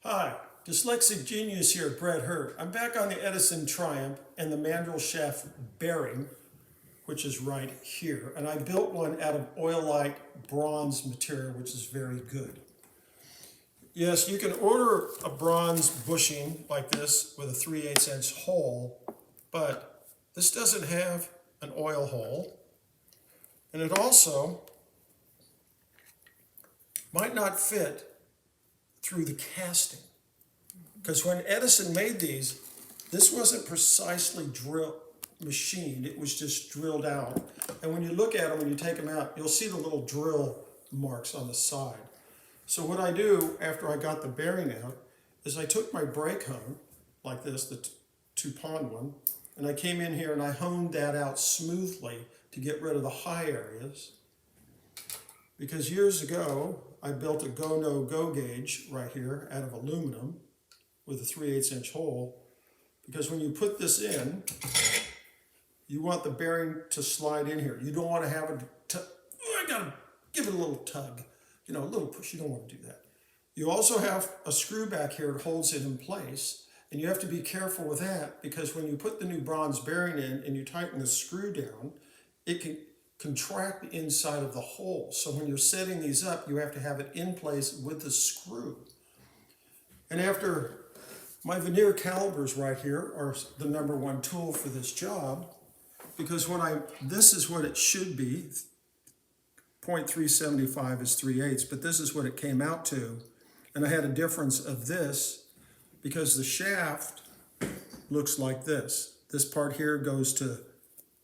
Hi, dyslexic genius here, Brett Hurt. I'm back on the Edison Triumph and the mandrel shaft bearing, which is right here. And I built one out of oilite bronze material, which is very good. Yes, you can order a bronze bushing like this with a 3/8 inch hole, but this doesn't have an oil hole. And it also might not fit through the casting. Because when Edison made these, this wasn't precisely machined, it was just drilled out. And when you look at them, when you take them out, you'll see the little drill marks on the side. So what I do after I got the bearing out is I took my brake hone, like this, the two-pond one, and I came in here and I honed that out smoothly to get rid of the high areas. Because years ago, I built a go-no-go gauge right here out of aluminum with a 3/8 inch hole. Because when you put this in, you want the bearing to slide in here. You don't want to have I gotta give it a little tug, a little push. You don't want to do that. You also have a screw back here that holds it in place. And you have to be careful with that because when you put the new bronze bearing in and you tighten the screw down, it can contract the inside of the hole. So when you're setting these up, you have to have it in place with the screw. And after my veneer calipers right here are the #1 tool for this job, because this is what it should be. 0.375 is 3/8, but this is what it came out to. And I had a difference of this because the shaft looks like this. This part here goes to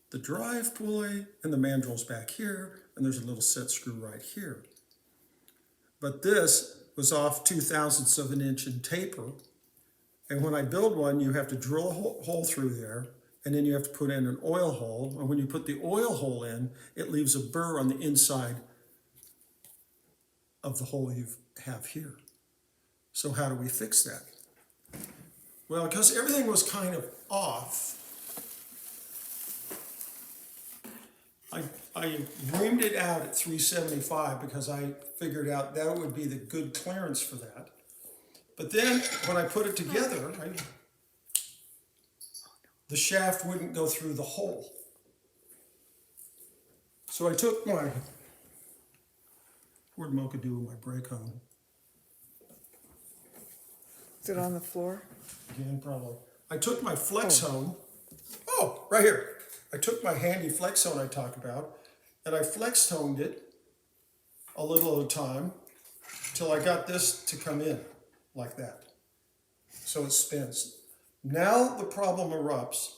the drive pulley, and the mandrel's back here, and there's a little set screw right here. But this was off 2/1000ths of an inch in taper, and when I build one, you have to drill a hole through there, and then you have to put in an oil hole, and when you put the oil hole in, it leaves a burr on the inside of the hole you have here. So how do we fix that? Well, because everything was kind of off, I reamed it out at 375 because I figured out that would be the good clearance for that. But then when I put it together, the shaft wouldn't go through the hole. So I took where'd Mocha do with my brake hone? Is it on the floor? Again, probably. I took my flex hone. Oh, right here. I took my handy flex hone I talked about, and I flex honed it a little at a time till I got this to come in like that. So it spins. Now the problem erupts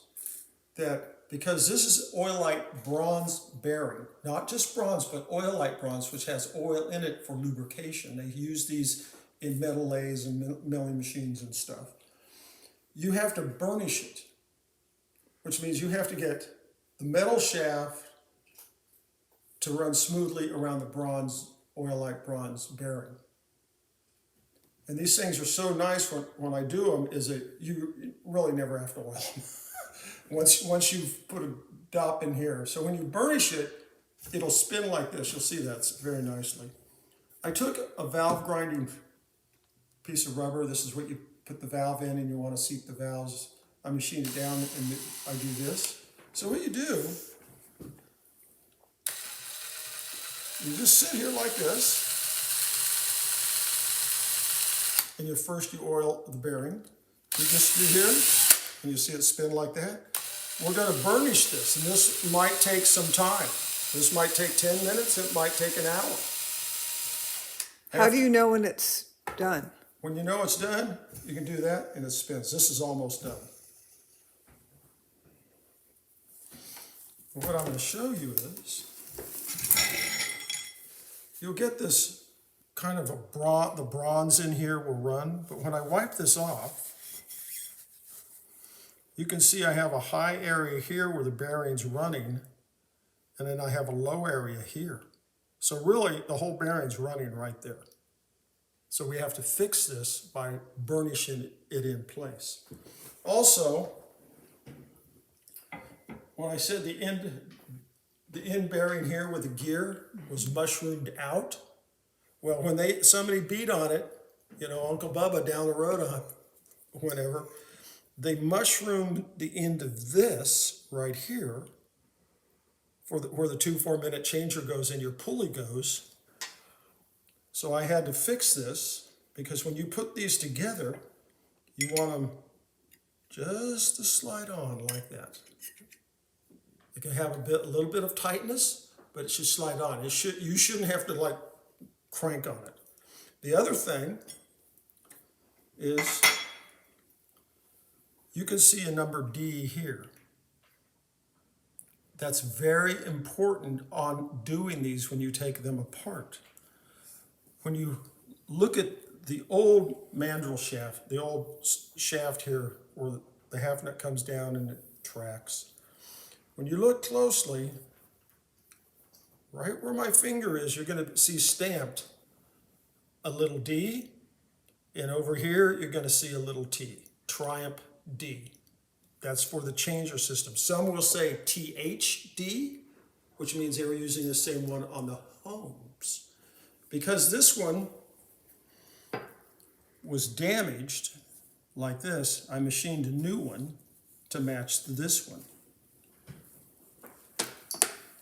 that because this is oilite bronze bearing, not just bronze, but oilite bronze, which has oil in it for lubrication. They use these in metal lathes and milling machines and stuff. You have to burnish it, which means you have to get the metal shaft to run smoothly around the oilite bronze bearing. And these things are so nice when I do them is that you really never have to oil them once you've put a dop in here. So when you burnish it, it'll spin like this. You'll see that very nicely. I took a valve grinding piece of rubber. This is what you put the valve in and you want to seat the valves. I machined it down and I do this. So what you do, you just sit here like this, and you oil the bearing. You just do here, and you see it spin like that. We're going to burnish this, and this might take some time. This might take 10 minutes, it might take an hour. How do you know when it's done? When you know it's done, you can do that, and it spins. This is almost done. What I'm going to show you is, you'll get this kind of the bronze in here will run, but when I wipe this off, you can see I have a high area here where the bearing's running, and then I have a low area here. So really, the whole bearing's running right there. So we have to fix this by burnishing it in place. Also, when I said the end bearing here with the gear was mushroomed out, well, when somebody beat on it, Uncle Bubba down the road whenever, they mushroomed the end of this right here where the 2 4-minute changer goes and your pulley goes. So I had to fix this because when you put these together, you want them just to slide on like that. It can have a little bit of tightness, but it should slide on. You shouldn't have to like crank on it. The other thing is you can see a number D here. That's very important on doing these when you take them apart. When you look at the old mandrel shaft, the old shaft here where the half nut comes down and it tracks, when you look closely, right where my finger is, you're going to see stamped a little D, and over here you're going to see a little T, Triumph D. That's for the changer system. Some will say THD, which means they were using the same one on the homes. Because this one was damaged like this, I machined a new one to match this one.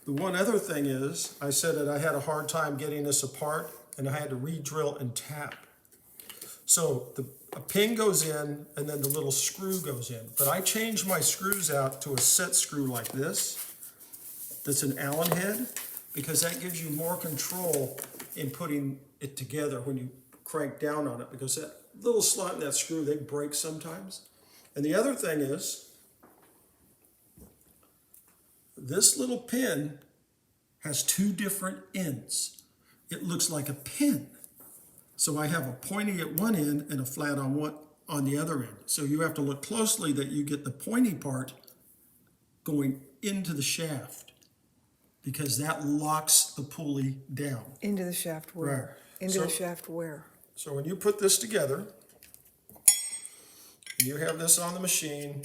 The one other thing is, I said that I had a hard time getting this apart, and I had to re-drill and tap. So a pin goes in, and then the little screw goes in. But I changed my screws out to a set screw like this. That's an Allen head, because that gives you more control in putting it together when you crank down on it, because that little slot in that screw, they break sometimes. And the other thing is, this little pin has 2 different ends. It looks like a pin. So I have a pointy at one end and a flat on the other end. So you have to look closely that you get the pointy part going into the shaft, because that locks the pulley down. Into the shaft where? Right. Into the shaft where? So when you put this together, and you have this on the machine,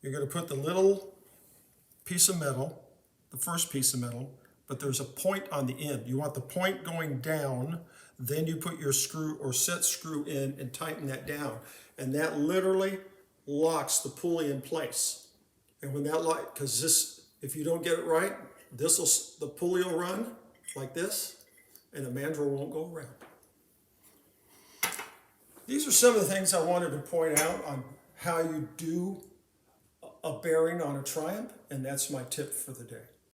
you're going to put the little piece of metal, the first piece of metal, but there's a point on the end. You want the point going down, then you put your screw or set screw in and tighten that down. And that literally locks the pulley in place. And when that because this, if you don't get it right, the pulley will run like this, and the mandrel won't go around. These are some of the things I wanted to point out on how you do a bearing on a Triumph, and that's my tip for the day.